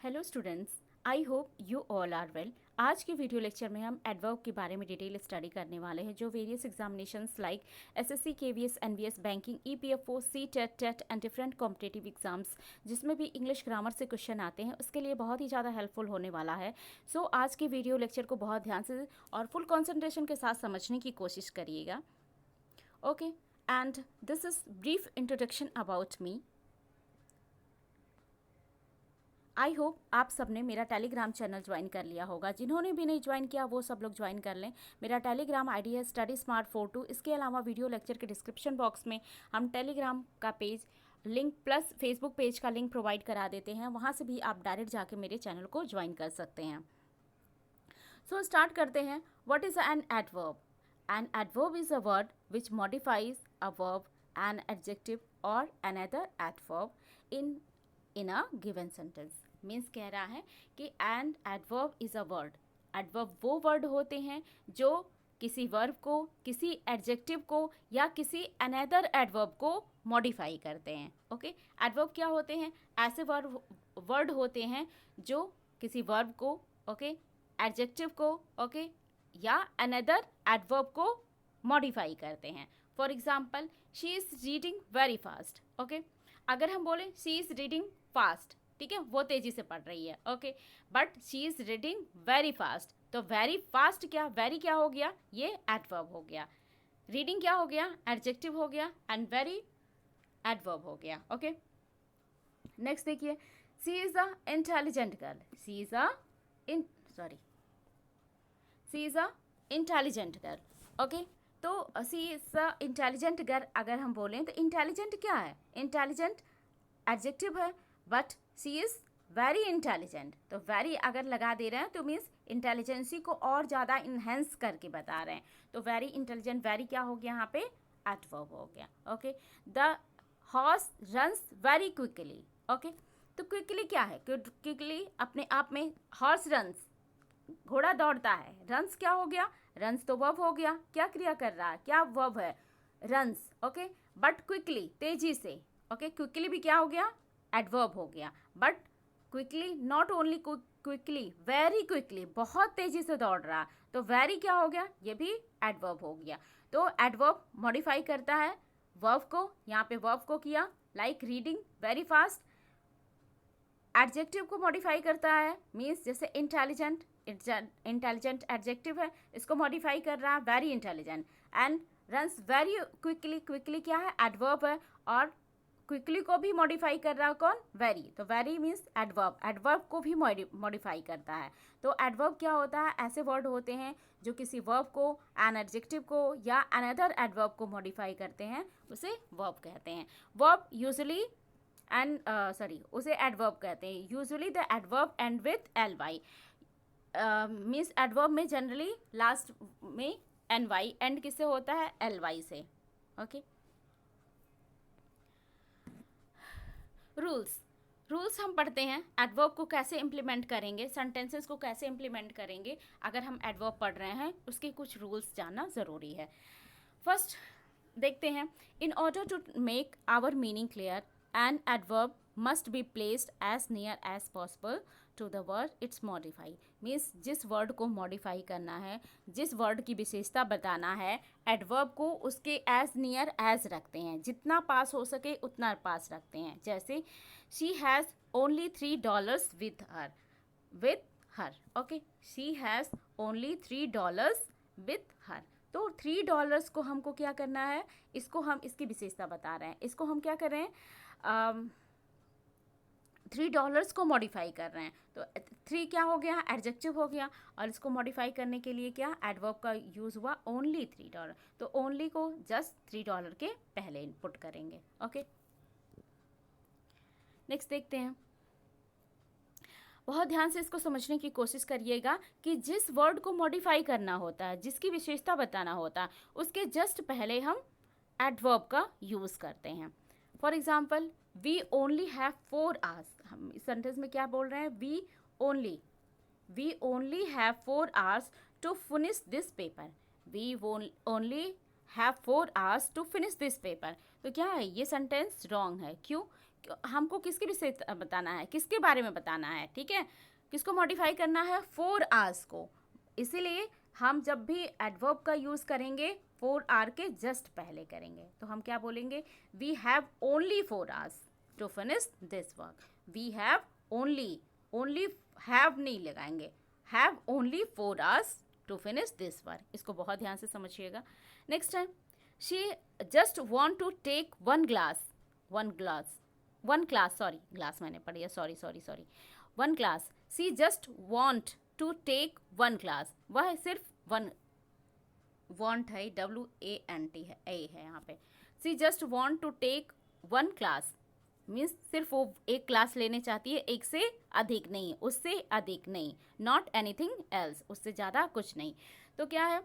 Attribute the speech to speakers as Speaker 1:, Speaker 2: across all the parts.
Speaker 1: Hello students, I hope you all are well. आज के video lecture में हम एडवर्ब के बारे में डिटेल स्टडी करने वाले हैं जो various examinations like SSC, KVS, NVS, banking, EPFO, C TET, TET and different competitive exams जिसमें भी इंग्लिश ग्रामर से क्वेश्चन आते हैं उसके लिए बहुत ही ज़्यादा हेल्पफुल होने वाला है। सो आज के वीडियो लेक्चर को बहुत ध्यान से और फुल कॉन्सेंट्रेशन के साथ समझने की कोशिश करिएगा। Okay, and this is brief introduction about me. I hope आप सब ने मेरा टेलीग्राम चैनल ज्वाइन कर लिया होगा। जिन्होंने भी नहीं ज्वाइन किया वो सब लोग ज्वाइन कर लें। मेरा टेलीग्राम आईडी है स्टडी स्मार्ट 42। इसके अलावा वीडियो लेक्चर के डिस्क्रिप्शन बॉक्स में हम टेलीग्राम का page link plus Facebook page का लिंक प्रोवाइड करा देते हैं। वहाँ से भी आप डायरेक्ट जाके मेरे चैनल को ज्वाइन कर सकते हैं। सो स्टार्ट करते हैं। What is an adverb? An adverb is a word which modifies a verb, an adjective और another adverb in a given sentence. Means कह रहा है कि an adverb is a word. Adverb वो वर्ड होते हैं जो किसी वर्ब को, किसी एडजेक्टिव को या किसी अनदर एडवर्ब को मॉडिफाई करते हैं। ओके, एडवर्ब क्या होते हैं? ऐसे वर्ड होते हैं जो किसी वर्ब को, ओके, एडजेक्टिव को, ओके, या अनदर एडवर्ब को मॉडिफाई करते हैं। For example, she is reading very fast. Okay, अगर हम बोले शी इज़ रीडिंग फास्ट, ठीक है, वो तेजी से पढ़ रही है। Okay, but she is reading very fast, तो वेरी फास्ट क्या, वेरी क्या हो गया, ये एडवर्ब हो गया। रीडिंग क्या हो गया, एडजेक्टिव हो गया, एंड वेरी एडवर्ब हो गया। ओके, नेक्स्ट देखिए, she is a intelligent girl. She is a in sorry she is a intelligent girl. Okay, तो she is a intelligent girl अगर हम बोलें तो इंटेलिजेंट क्या है? इंटेलिजेंट एडजेक्टिव है, but she is very intelligent, तो वेरी अगर लगा दे रहे हैं तो मीन्स इंटेलिजेंसी को और ज़्यादा इन्हेंस करके बता रहे हैं। तो वेरी इंटेलिजेंट, वेरी क्या हो गया यहाँ पे, एडवर्ब हो गया। Okay, the horse runs very quickly. Okay, तो क्विकली क्या है? क्विकली अपने आप में हॉर्स रन्स, घोड़ा दौड़ता है। रन्स क्या हो गया, रन्स तो वर्ब हो गया, क्या क्रिया कर रहा है, क्या वर्ब है, रन्स। ओके, बट क्विकली तेजी से, ओके, क्विकली भी क्या हो गया, एडवर्ब हो गया। But quickly not only quickly, very quickly, बहुत तेजी से दौड़ रहा, तो वेरी क्या हो गया, ये भी एडवर्ब हो गया। तो एडवर्ब मॉडिफाई करता है वर्ब को, यहाँ पे वर्ब को किया, like reading very fast. Adjective को मॉडिफाई करता है, मीन्स जैसे इंटेलिजेंट, इंटेलिजेंट एडजेक्टिव है, इसको मॉडिफाई कर रहा है very intelligent. And runs very quickly, quickly क्या है, एडवर्ब है, और क्विकली को भी मॉडिफाई कर रहा है कौन, वेरी, तो वेरी मीन्स एडवर्ब, एडवर्ब को भी मॉडिफाई करता है। तो एडवर्ब क्या होता है, ऐसे वर्ड होते हैं जो किसी वर्ब को, एन एडजेक्टिव को या अनदर एडवर्ब को मॉडिफाई करते हैं, उसे वर्ब कहते हैं। वर्ब यूजुअली उसे एडवर्ब कहते हैं। Usually the adverb end with L Y, means adverb में जनरली लास्ट में एन वाई एंड किससे होता है, एल वाई से। Okay, rules. रूल्स हम पढ़ते हैं, एडवर्ब को कैसे इम्प्लीमेंट करेंगे, सेंटेंसेस को कैसे इम्प्लीमेंट करेंगे। अगर हम एडवर्ब पढ़ रहे हैं उसके कुछ रूल्स जानना ज़रूरी है। फर्स्ट देखते हैं, in order to make our meaning clear, an adverb must be placed as near as possible to the word its modify. Means जिस वर्ड को मॉडिफाई करना है, जिस वर्ड की विशेषता बताना है, एडवर्ब को उसके एज नियर एज रखते हैं, जितना पास हो सके उतना पास रखते हैं। जैसे she has only $3 with her. Okay, she has only $3 with her, तो $3 को हमको क्या करना है, इसको हम इसकी विशेषता बता रहे हैं, इसको हम क्या कर रहे हैं, $3 को मॉडिफाई कर रहे हैं। तो 3 क्या हो गया, एडजेक्टिव हो गया, और इसको मॉडिफाई करने के लिए क्या, एडवर्ब का यूज़ हुआ ओनली $3, तो ओनली को जस्ट $3 के पहले इनपुट करेंगे। ओके, नेक्स्ट देखते हैं। बहुत ध्यान से इसको समझने की कोशिश करिएगा कि जिस वर्ड को मॉडिफाई करना होता है, जिसकी विशेषता बताना होता है, उसके जस्ट पहले हम एडवर्ब का यूज़ करते हैं। For example, we only have 4 hours, हम इस सेंटेंस में क्या बोल रहे हैं, we only have 4 hours to finish this paper. We only have 4 hours to finish this paper, तो क्या है, ये सेंटेंस रॉन्ग है। क्यों? हमको किसके विषय बताना है, किसके बारे में बताना है, ठीक है, किसको मॉडिफाई करना है, 4 आवर्स को। इसीलिए हम जब भी एडवर्ब का यूज़ करेंगे 4 आवर के जस्ट पहले करेंगे। तो हम क्या बोलेंगे, we have only 4 hours to finish this work. We have only, only have नहीं लगाएंगे, have only 4 hours to finish this work. इसको बहुत ध्यान से समझिएगा। Next time, she just want to take one class, sorry glass मैंने पढ़ी है, sorry, one class. She just want to take one class, वह सिर्फ वन, वॉन्ट है, WANT है, ए है यहाँ पे। She just want to take one class means सिर्फ वो एक क्लास लेने चाहती है, एक से अधिक नहीं, उससे अधिक नहीं, नॉट एनीथिंग एल्स, उससे ज़्यादा कुछ नहीं। तो क्या है,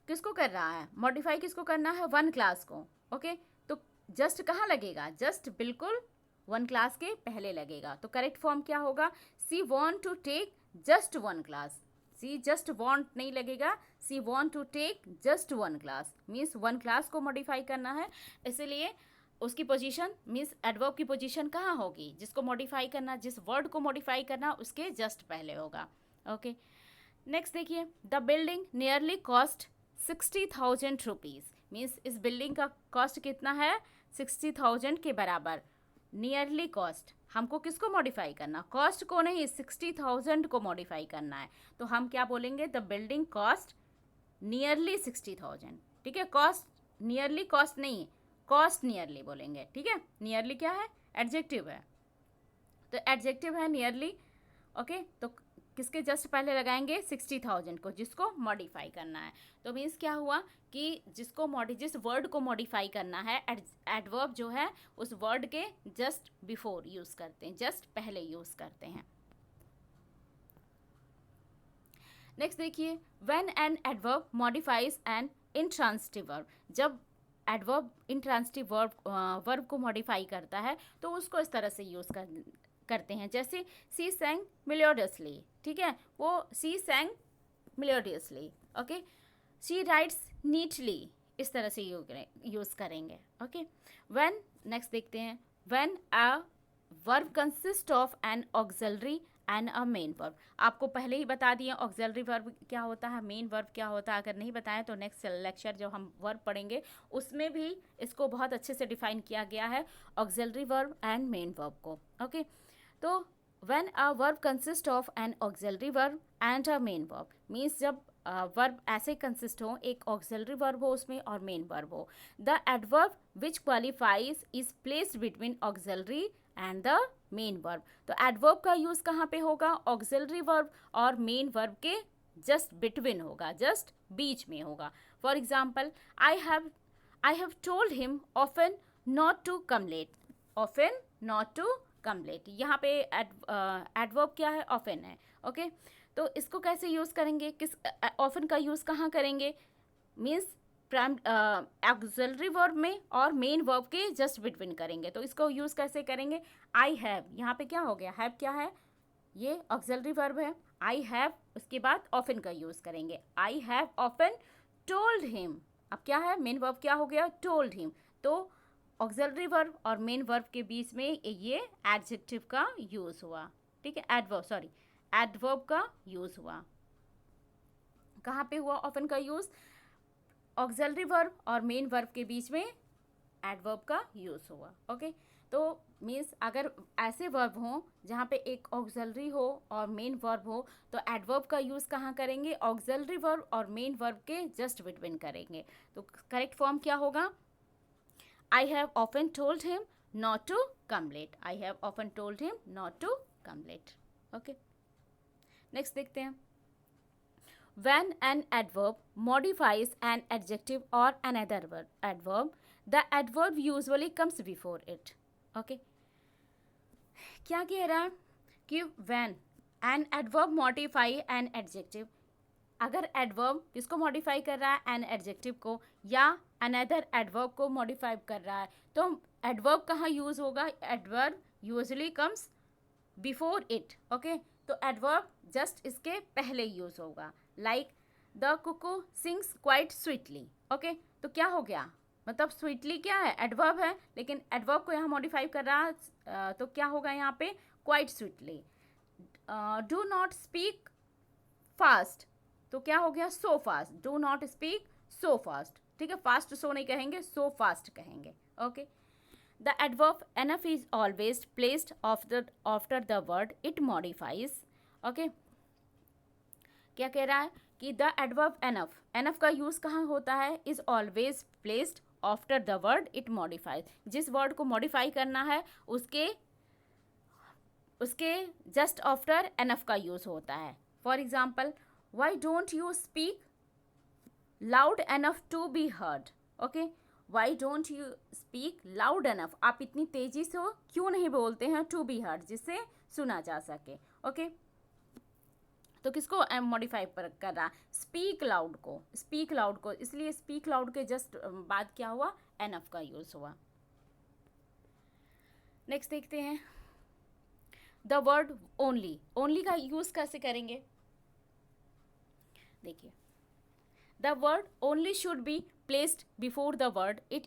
Speaker 1: किसको कर रहा है मॉडिफाई, किसको करना है, वन क्लास को। ओके, तो जस्ट कहाँ लगेगा, जस्ट बिल्कुल वन क्लास के पहले लगेगा। तो करेक्ट फॉर्म क्या होगा, she want to take just one class. She just want नहीं लगेगा, she want to take just one class means one class को मॉडिफाई करना है। इसीलिए उसकी पोजीशन मीन्स एडवर्ब की पोजीशन कहाँ होगी, जिसको मॉडिफाई करना, जिस वर्ड को मॉडिफाई करना उसके जस्ट पहले होगा। ओके, नेक्स्ट देखिए, the building nearly cost 60,000 rupees means इस बिल्डिंग का कॉस्ट कितना है, 60,000 के बराबर। नियरली कॉस्ट, हमको किसको मॉडिफाई करना, कॉस्ट को नहीं, 60,000 को मॉडिफाई करना है। तो हम क्या बोलेंगे, द बिल्डिंग कॉस्ट नियरली 60,000। ठीक है, कॉस्ट नियरली कॉस्ट नहीं, कॉस्ट नियरली बोलेंगे। ठीक है, नियरली क्या है, एडजेक्टिव है, तो एडजेक्टिव है नियरली। ओके, तो किसके जस्ट पहले लगाएंगे, 60,000 को, जिसको मॉडिफाई करना है। तो मीन्स क्या हुआ कि जिस वर्ड को मॉडिफाई करना है, एडवर्ब जो है उस वर्ड के जस्ट बिफोर यूज़ करते हैं, जस्ट पहले यूज़ करते हैं। नेक्स्ट देखिए, when an adverb modifies an intransitive verb, जब एडवर्ब इंट्रांसिटिव वर्ब को मॉडिफाई करता है तो उसको इस तरह से यूज़ करते हैं, जैसे सी सैंग मेलोडियसली। ठीक है, वो she sang melodiously. Okay, she writes neatly, इस तरह से यूज़ करेंगे। ओके, व्हेन, नेक्स्ट देखते हैं, when a verb consist of N auxiliary and a main verb. आपको पहले ही बता दिए ऑक्सिलरी वर्ब क्या होता है, मेन वर्ब क्या होता है। अगर नहीं बताएं तो नेक्स्ट लेक्चर जो हम वर्ब पढ़ेंगे उसमें भी इसको बहुत अच्छे से डिफाइन किया गया है, auxiliary verb and main verb को। ओके, तो when a verb consist of N auxiliary verb and a main verb means जब वर्ब ऐसे कंसिस्ट हो, एक ऑक्सिलरी वर्ब हो उसमें और मेन वर्ब हो। The adverb which qualifies is placed between auxiliary and the main verb. तो adverb का यूज़ कहाँ पे होगा, ऑक्सिलरी वर्ब और मेन वर्ब के जस्ट बिटवीन होगा, जस्ट बीच में होगा। For example, I have told him often not to come late, often not to come late, यहाँ पे एडवर्ब क्या है, ऑफन है। ओके, तो इसको कैसे यूज़ करेंगे, किस ऑफन का यूज़ कहाँ करेंगे, मीन्स ऑक्सिलरी वर्ब में और मेन वर्ब के जस्ट बिटवीन करेंगे। तो इसको यूज़ कैसे करेंगे, आई हैव, यहाँ पे क्या हो गया, हैव क्या है, ये ऑक्सिलरी वर्ब है, आई हैव, उसके बाद ऑफन का यूज़ करेंगे, I have often told him. अब क्या है, मेन वर्ब क्या हो गया, टोल्ड हिम। तो ऑक्सिलरी वर्ब और मेन वर्ब के बीच में ये एडजेक्टिव का यूज़ हुआ। ठीक है, एडवर्ब का यूज़ हुआ। कहाँ पे हुआ ऑफन का यूज़, ऑक्सिलरी वर्ब और मेन वर्ब के बीच में एडवर्ब का यूज़ हुआ। ओके, तो मीन्स अगर ऐसे वर्ब हों जहाँ पे एक ऑक्सिलरी हो और मेन वर्ब हो तो एडवर्ब का यूज़ कहाँ करेंगे, ऑक्सिलरी वर्ब और मेन वर्ब के जस्ट बिटवीन करेंगे। तो करेक्ट फॉर्म क्या होगा, I have often told him not to come late. I have often told him not to come late. Okay. Next देखते हैं. When an adverb modifies an adjective or another adverb, the adverb usually comes before it. Okay. क्या कह रहा है कि when an adverb modify an adjective, अगर adverb किसको modify कर रहा है, एन एडजेक्टिव को, या अनदर एडवर्ब को मॉडिफाई कर रहा है, तो एडवर्ब कहाँ यूज़ होगा, adverb usually comes before it. Okay, तो एडवर्ब जस्ट इसके पहले यूज़ होगा, like the Kuku sings quite sweetly. Okay, तो क्या हो गया, मतलब स्वीटली क्या है, एडवर्ब है, लेकिन एडवर्ब को यहाँ मॉडिफाई कर रहा है, तो क्या होगा यहाँ पे, quite sweetly. Do not speak fast, तो क्या हो गया, so fast. Do not speak so fast. ठीक है, फास्ट सो नहीं कहेंगे, सो फास्ट कहेंगे. Okay. The adverb enough is always placed after the word it modifies. Okay. क्या कह रहा है कि द एडवर्ब एनफ, एनफ का यूज कहाँ होता है, is always placed after the word it modifies. जिस वर्ड को मॉडिफाई करना है उसके उसके जस्ट आफ्टर एनफ का यूज होता है. For example, why don't you speak loud enough to be heard. Okay. Why don't you speak loud enough, आप इतनी तेजी से क्यों नहीं बोलते हैं, टू बी हर्ड, जिससे सुना जा सके. ओके. तो किसको मॉडिफाई कर रहा, स्पीक लाउड को, स्पीक लाउड को, इसलिए स्पीक लाउड के जस्ट बाद क्या हुआ, एनफ का यूज हुआ. नेक्स्ट देखते हैं द वर्ड ओनली. ओनली का यूज कैसे करेंगे, देखिए. The word only should be placed before the word it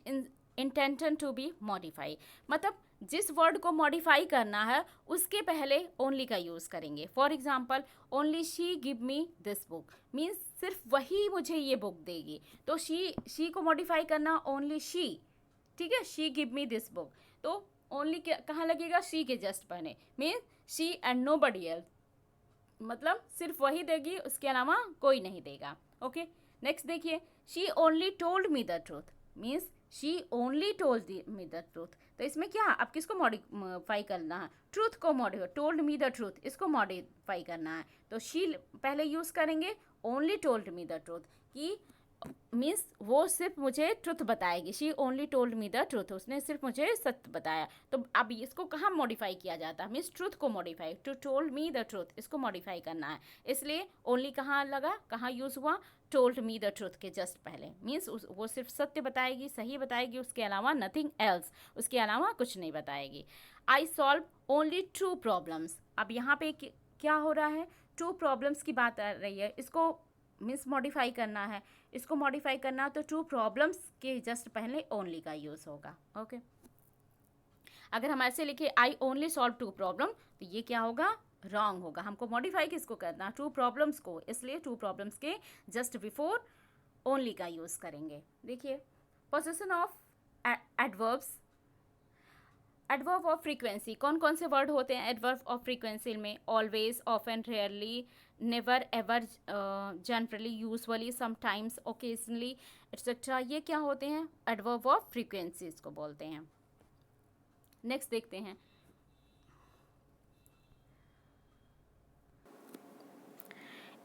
Speaker 1: intended to be modify. मतलब जिस वर्ड को मॉडिफाई करना है उसके पहले ओनली का यूज़ करेंगे. For example, only she give me this book, means सिर्फ वही मुझे ये बुक देगी. तो शी को मॉडिफाई करना ओनली शी. ठीक है, she give me this book, तो ओनली कहाँ लगेगा, शी के जस्ट पहले, means she and nobody else, मतलब सिर्फ वही देगी, उसके अलावा कोई नहीं देगा. ओके. नेक्स्ट देखिए, she only told me the truth, means she only told me the truth. तो इसमें क्या, अब किसको मॉडिफाई करना है, ट्रूथ को modify, told me the truth, इसको मॉडिफाई करना है. तो शी पहले यूज़ करेंगे, only told me the truth, कि मीन्स वो सिर्फ मुझे ट्रुथ बताएगी. She only told me the truth, उसने सिर्फ मुझे सत्य बताया. तो अब इसको कहाँ मॉडिफाई किया जाता है, मीन्स ट्रुथ को modify, to told me the truth, इसको मॉडिफाई करना है. इसलिए ओनली कहाँ लगा, कहाँ यूज़ हुआ, टोल्ड मी द ट्रुथ के जस्ट पहले. मीन्स वो सिर्फ सत्य बताएगी, सही बताएगी, उसके अलावा नथिंग एल्स, उसके अलावा कुछ नहीं बताएगी. I solve only true problems. अब यहाँ पे क्या हो रहा है, ट्रू प्रॉब्लम्स की बात आ रही है, इसको मीन्स मॉडिफाई करना है. इसको मॉडिफाई करना तो ट्रू प्रॉब्लम्स के जस्ट पहले ओनली का यूज़ होगा. ओके. अगर हम ऐसे लिखे I only solve two problem, तो ये क्या होगा, रॉन्ग होगा. हमको मॉडिफाई किसको करना, ट्रू प्रॉब्लम्स को, इसलिए ट्रू प्रॉब्लम्स के जस्ट बिफोर ओनली का यूज़ करेंगे. देखिए, position of adverbs. Adverb of frequency, कौन कौन से वर्ड होते हैं एडवर्ब ऑफ फ्रीक्वेंसी में, always, often, rarely, never, ever, generally, usually, sometimes, occasionally, etcetera. ये क्या होते हैं, एडवर्ब ऑफ फ्रीक्वेंसी इसको बोलते हैं. नेक्स्ट देखते हैं,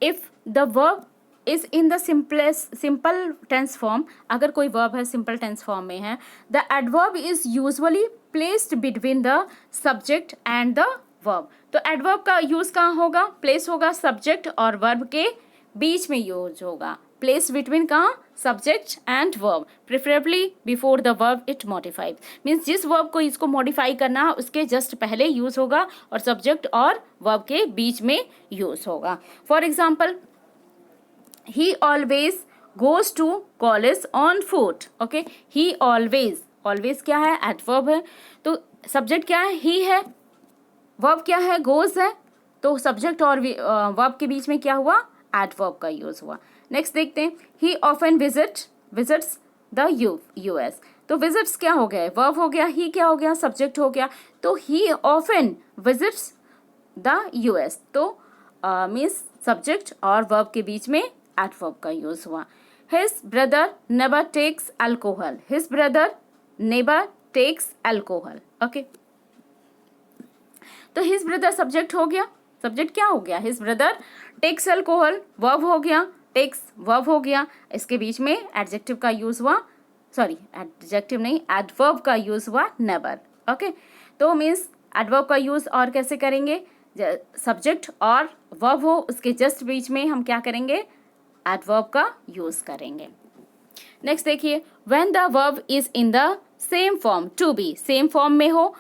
Speaker 1: if the verb is in the simple tense form. अगर कोई वर्ब है सिंपल टेंस फॉर्म में है, the adverb is usually placed between the subject and the verb. तो एडवर्ब का यूज कहाँ होगा, प्लेस होगा सब्जेक्ट और वर्ब के बीच में यूज होगा. प्लेस बिटवीन कहाँ, subject and verb, preferably before the verb it modified. Means जिस वर्ब को इसको मॉडिफाई करना है उसके जस्ट पहले यूज होगा और सब्जेक्ट और वर्ब के बीच में यूज होगा. For example, he always goes to college on foot. okay, he always क्या है, एडवर्ब है, तो सब्जेक्ट क्या है, he है, वर्ब क्या है, goes है, तो सब्जेक्ट और वर्ब के बीच में क्या हुआ, एडवर्ब का यूज हुआ. नेक्स्ट देखते हैं, he often visits the US. तो visits क्या हो गया, वर्ब हो गया, he क्या हो गया, सब्जेक्ट हो गया, तो he often visits the US. तो मीन्स सब्जेक्ट और वर्ब के बीच में एडवर्ब का यूज हुआ. His brother never takes alcohol. His brother never takes alcohol. Okay. तो his brother सब्जेक्ट हो गया, सब्जेक्ट क्या हो गया, his brother takes alcohol, verb हो गया, takes वर्ब हो गया, इसके बीच में एडजेक्टिव का यूज हुआ, सॉरी एडजेक्टिव नहीं, एडवर्ब का यूज हुआ never. ओके. तो मीन्स एडवर्ब का यूज और कैसे करेंगे, सब्जेक्ट और वर्ब हो उसके जस्ट बीच में हम क्या करेंगे, एडवर्ब का यूज करेंगे. नेक्स्ट देखिए, when the verb is in the same form, to be same form में हो,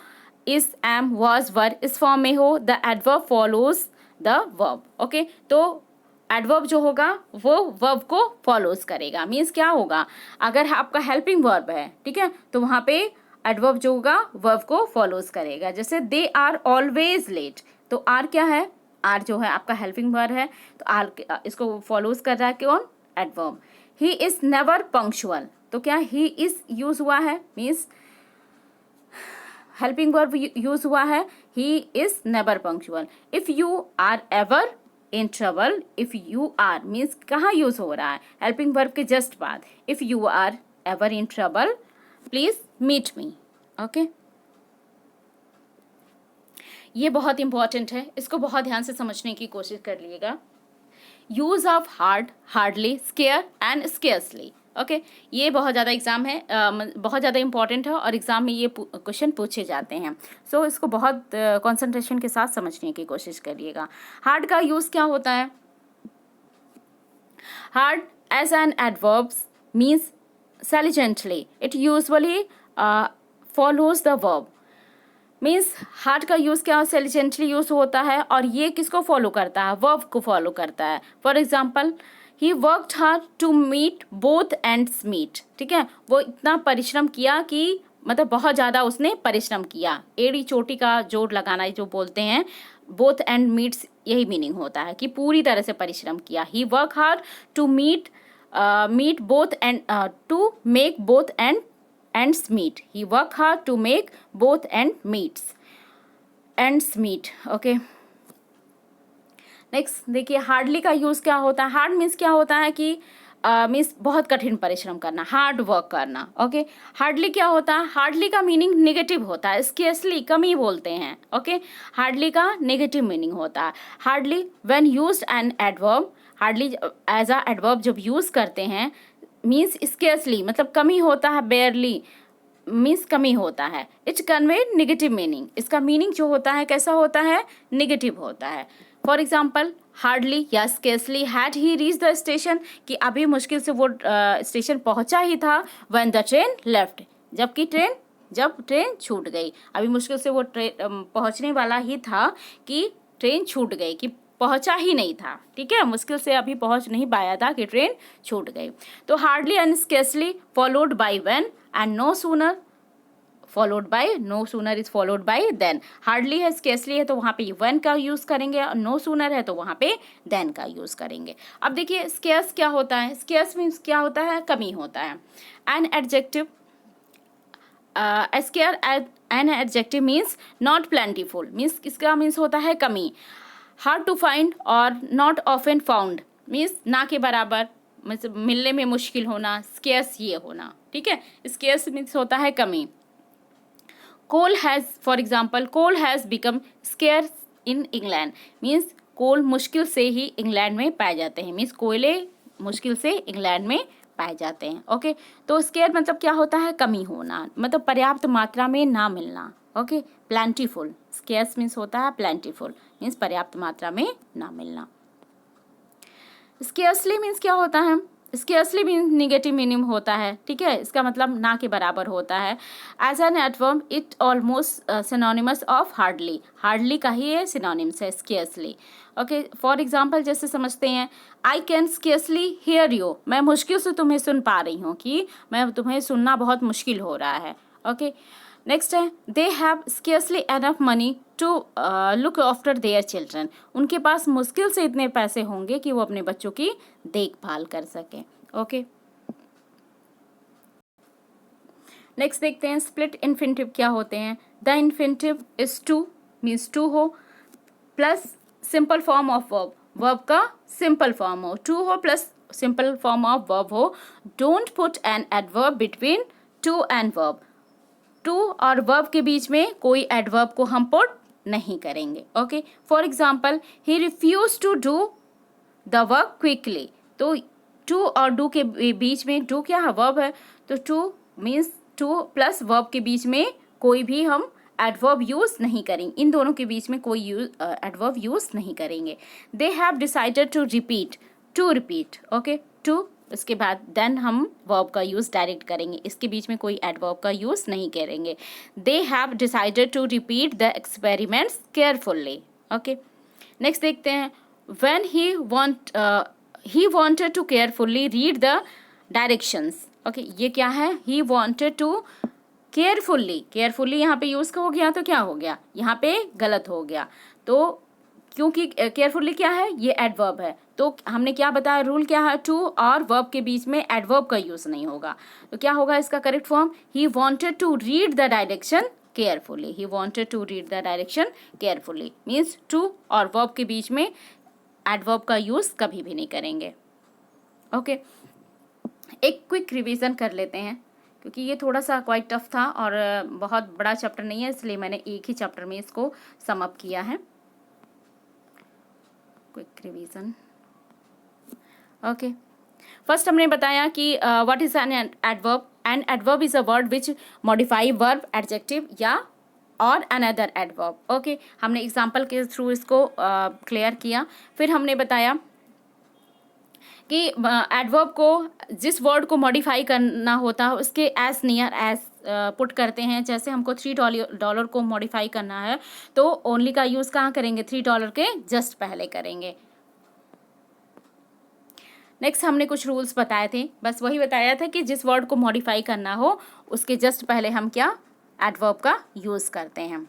Speaker 1: इज, एम, वाज, वर इस फॉर्म में हो, the adverb follows the verb. Okay. तो एडवर्ब जो होगा वो वर्ब को फॉलोज करेगा। मीन्स क्या होगा, अगर आपका हेल्पिंग वर्ब है, ठीक है, तो वहाँ पे एडवर्ब जो होगा वर्ब को फॉलोज करेगा। जैसे दे आर ऑलवेज लेट, तो आर क्या है, आर जो है आपका हेल्पिंग वर्ब है, तो आर इसको फॉलोज कर रहा है कौन, adverb. He is never punctual, तो क्या ही इज यूज हुआ है, मीन्स हेल्पिंग वर्ब यूज हुआ है, he is never punctual. If you are ever in trouble, if you are means कहाँ यूज हो रहा है, हेल्पिंग वर्ब के जस्ट बाद। If you are ever in trouble please meet me. Okay, ये बहुत इंपॉर्टेंट है, इसको बहुत ध्यान से समझने की कोशिश कर लीजिएगा। Use of hard, hardly, square and scarcely. Okay, ये बहुत ज़्यादा एग्जाम है, बहुत ज़्यादा इंपॉर्टेंट है और एग्जाम में ये क्वेश्चन पूछे जाते हैं। सो इसको बहुत कंसंट्रेशन के साथ समझने की कोशिश करिएगा। हार्ड का यूज़ क्या होता है, hard as an adverbs means diligently, it usually follows the verb. Means hard का यूज़ क्या सेलिजेंटली यूज़ होता है और ये किसको फॉलो करता है, वर्ब को फॉलो करता है। For example, he worked hard to meet both ends meet, ठीक है, वो इतना परिश्रम किया कि मतलब बहुत ज़्यादा उसने परिश्रम किया। एड़ी चोटी का जोड़ लगाना जो बोलते हैं, बोथ एंड मीट्स, यही मीनिंग होता है कि पूरी तरह से परिश्रम किया। He work hard to meet both end to make both ends meet. He worked hard to make both ends meet. Okay. Next देखिए, हार्डली का यूज़ क्या होता है। हार्ड मीन्स क्या होता है कि मीन्स बहुत कठिन परिश्रम करना, हार्ड वर्क करना। ओके, हार्डली क्या होता है, हार्डली का मीनिंग नेगेटिव होता है, स्केर्सली कम ही बोलते हैं। ओके, हार्डली का नेगेटिव मीनिंग होता है। Hardly when used an adverb, hardly as a adverb जब यूज़ करते हैं मीन्स स्केर्सली मतलब कमी होता है, बेयरली मीन्स कमी होता है। इट्स कन्वे नेगेटिव मीनिंग, इसका मीनिंग जो होता है कैसा होता है, नेगेटिव होता है। फॉर एग्जाम्पल, हार्डली या scarcely had he reach the station, कि अभी मुश्किल से वो स्टेशन पहुंचा ही था। व्हेन द ट्रेन लेफ्ट, जब ट्रेन छूट गई, अभी मुश्किल से वो ट्रेन पहुंचने वाला ही था कि ट्रेन छूट गई, कि पहुंचा ही नहीं था, ठीक है, मुश्किल से अभी पहुंच नहीं पाया था कि ट्रेन छूट गई। तो hardly and scarcely followed by when and no sooner followed by, no sooner is followed by then. Hardly है, स्केर्सली है तो वहाँ पे व्हेन का यूज़ करेंगे, और नो सूनर है तो वहाँ पे देन का यूज़ करेंगे। अब देखिए स्केर्स क्या होता है, स्केर्स मीन्स क्या होता है, कमी होता है। An adjective, square an adjective means not plentiful, means इसका मीन्स होता है कमी। हार्ड टू फाइंड और नॉट ऑफन फाउंड मीन्स ना के बराबर, मतलब मिलने में मुश्किल होना, स्केर्स ये होना, ठीक है, स्केर्स मीन्स होता है कमी। Coal has, for example, coal has become scarce in England means coal मुश्किल से ही इंग्लैंड में पाए जाते हैं, मीन्स कोयले मुश्किल से इंग्लैंड में पाए जाते हैं। ओके, तो स्केयर मतलब क्या होता है, कमी होना, मतलब पर्याप्त मात्रा में ना मिलना। ओके, प्लेंटीफुल, स्केर्स मीन्स होता है प्लेंटीफुल मीन्स पर्याप्त मात्रा में ना मिलना। स्केर्सली मीन्स क्या होता है, स्केर्सली मीन्स निगेटिव मीनिंग होता है, ठीक है, इसका मतलब ना के बराबर होता है। As an adverb it almost synonymous of hardly, hardly का ही ये सिनोनिम्स है स्केर्सली। ओके, फॉर एग्जाम्पल जैसे समझते हैं, I can scarcely here you, मैं मुश्किल से तुम्हें सुन पा रही हूँ, कि मैं तुम्हें सुनना बहुत मुश्किल हो रहा है। ओके, नेक्स्ट है, they have scarcely enough money to look after their children, उनके पास मुश्किल से इतने पैसे होंगे कि वो अपने बच्चों की देखभाल कर सकें। ओके, नेक्स्ट देखते हैं स्प्लिट इन्फिनिटिव क्या होते हैं। The infinitive is to means to हो plus simple form of verb, verb का सिंपल फॉर्म हो, टू हो plus simple form of verb हो। Don't put an adverb between to and verb, to और verb के बीच में कोई एडवर्ब को हम पुट नहीं करेंगे। Okay, for example, he refuse to do the work quickly, तो टू और डू के बीच में, डू क्या है, वर्ब है, तो to means to plus verb के बीच में कोई भी हम एडवर्ब यूज़ नहीं करेंगे, इन दोनों के बीच में कोई एडवर्ब यूज़ नहीं करेंगे। They have decided to repeat, to repeat, okay, to उसके बाद देन हम वर्ब का यूज़ डायरेक्ट करेंगे, इसके बीच में कोई एडवर्ब का यूज़ नहीं करेंगे। They have decided to repeat the experiments carefully. Okay, next देखते हैं, when he wanted to carefully read the directions. Okay ये क्या है, he wanted to केयरफुली यहाँ पे यूज हो गया तो क्या हो गया, यहाँ पे गलत हो गया। तो क्योंकि केयरफुली क्या है, ये एडवर्ब है, तो हमने क्या बताया, रूल क्या है, टू और वर्ब के बीच में एडवर्ब का यूज नहीं होगा। तो क्या होगा इसका correct form, he wanted to read the direction carefully. He wanted to read the direction carefully means to और वर्ब के बीच में एडवर्ब का यूज कभी भी नहीं करेंगे। ओके एक क्विक रिवीजन कर लेते हैं, क्योंकि ये थोड़ा सा क्वाइट टफ था और बहुत बड़ा चैप्टर नहीं है, इसलिए मैंने एक ही चैप्टर में इसको सम अप किया है। Quick revision. ओके फर्स्ट हमने बताया कि what is an adverb. An adverb is a word which modify verb, adjective या और अनदर एडवर्ब। ओके हमने एग्जांपल के थ्रू इसको क्लियर किया। फिर हमने बताया कि एडवर्ब को जिस वर्ड को मॉडिफाई करना होता है उसके एज नियर एज पुट करते हैं। जैसे हमको $3 को मॉडिफाई करना है तो ओनली का यूज़ कहाँ करेंगे, $3 के जस्ट पहले करेंगे। नेक्स्ट हमने कुछ रूल्स बताए थे, बस वही बताया था कि जिस वर्ड को मॉडिफाई करना हो उसके जस्ट पहले हम क्या एडवर्ब का यूज़ करते हैं।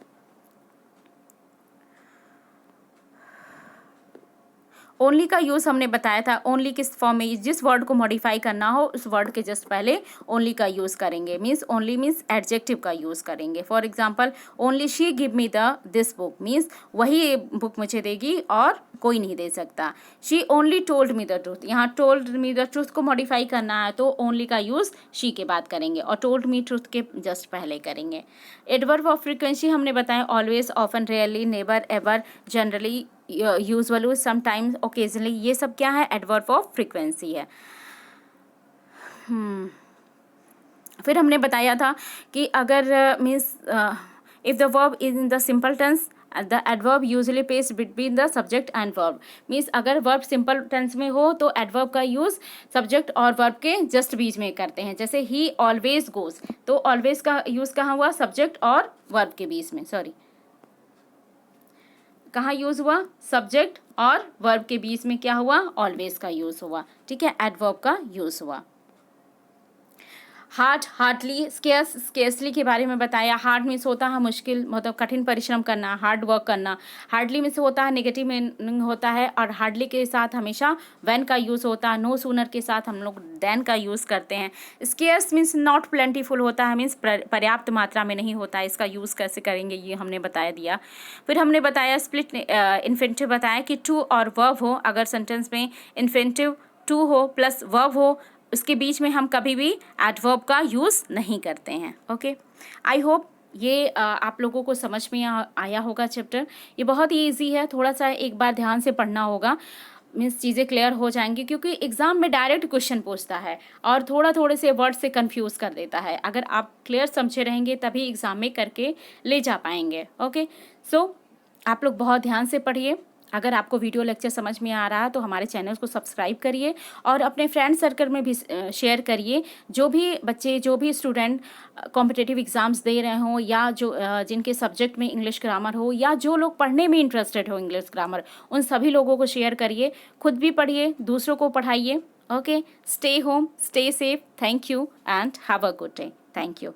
Speaker 1: ओनली का यूज़ हमने बताया था, ओनली किस फॉर्म में, जिस वर्ड को मॉडिफाई करना हो उस वर्ड के जस्ट पहले ओनली का यूज़ करेंगे। मीन्स ओनली मीन्स एडजेक्टिव का यूज़ करेंगे। For example only she give me the this book means वही बुक मुझे देगी और कोई नहीं दे सकता। She only told me the truth, यहाँ टोल्ड मी द ट्रूथ को मॉडिफाई करना है तो ओनली का यूज़ शी के बाद करेंगे और टोल्ड मी ट्रूथ के जस्ट पहले करेंगे। एडवर्ब ऑफ फ्रीक्वेंसी हमने बताया always, often, rarely, never, ever, generally, usually, sometimes, occasionally, ये सब क्या है एडवर्ब ऑफ फ्रीक्वेंसी है। फिर हमने बताया था कि अगर means if the verb is in the simple tense the adverb usually place between the subject and verb. Means अगर वर्ब सिंपल टेंस में हो तो एडवर्ब का यूज़ सब्जेक्ट और वर्ब के जस्ट बीच में करते हैं। जैसे ही ऑलवेज गोज, तो ऑलवेज का यूज़ कहाँ हुआ, सब्जेक्ट और वर्ब के बीच में, सॉरी कहाँ यूज़ हुआ, सब्जेक्ट और वर्ब के बीच में क्या हुआ, ऑलवेज का यूज़ हुआ। ठीक है, एडवर्ब का यूज़ हुआ। हार्ड, हार्डली, स्केर्स, स्केर्सली के बारे में बताया। हार्ड मीन्स होता है मुश्किल, मतलब कठिन परिश्रम करना, हार्ड वर्क करना। हार्डली मीन्स होता है नेगेटिव मीनिंग होता है, और हार्डली के साथ हमेशा व्हेन का यूज़ होता है। नो सूनर के साथ हम लोग देन का यूज़ करते हैं। स्केर्स मीन्स नॉट प्लेंटीफुल होता है, मीन्स पर्याप्त मात्रा में नहीं होता है। इसका यूज़ कैसे करेंगे ये हमने बताया दिया। फिर हमने बताया स्प्लिट इन्फिनिटिव बताया कि टू और वर्ब हो, अगर सेंटेंस में इन्फिनिटिव टू हो प्लस वर्ब हो उसके बीच में हम कभी भी एडवर्ब का यूज़ नहीं करते हैं। ओके आई होप ये आप लोगों को समझ में आया होगा चैप्टर। ये बहुत ही ईजी है, थोड़ा सा एक बार ध्यान से पढ़ना होगा, मीन्स चीज़ें क्लियर हो जाएंगी, क्योंकि एग्ज़ाम में डायरेक्ट क्वेश्चन पूछता है और थोड़े से वर्ड से कंफ्यूज कर देता है। अगर आप क्लियर समझे रहेंगे तभी एग्ज़ाम में करके ले जा पाएंगे। ओके सो आप लोग बहुत ध्यान से पढ़िए। अगर आपको वीडियो लेक्चर समझ में आ रहा है तो हमारे चैनल को सब्सक्राइब करिए और अपने फ्रेंड सर्कल में भी शेयर करिए। जो भी बच्चे, जो भी स्टूडेंट कॉम्पिटिटिव एग्ज़ाम्स दे रहे हों या जो जिनके सब्जेक्ट में इंग्लिश ग्रामर हो या जो लोग पढ़ने में इंटरेस्टेड हो इंग्लिश ग्रामर, उन सभी लोगों को शेयर करिए। खुद भी पढ़िए, दूसरों को पढ़ाइए। Okay stay home, stay safe. Thank you and have a good day. Thank you.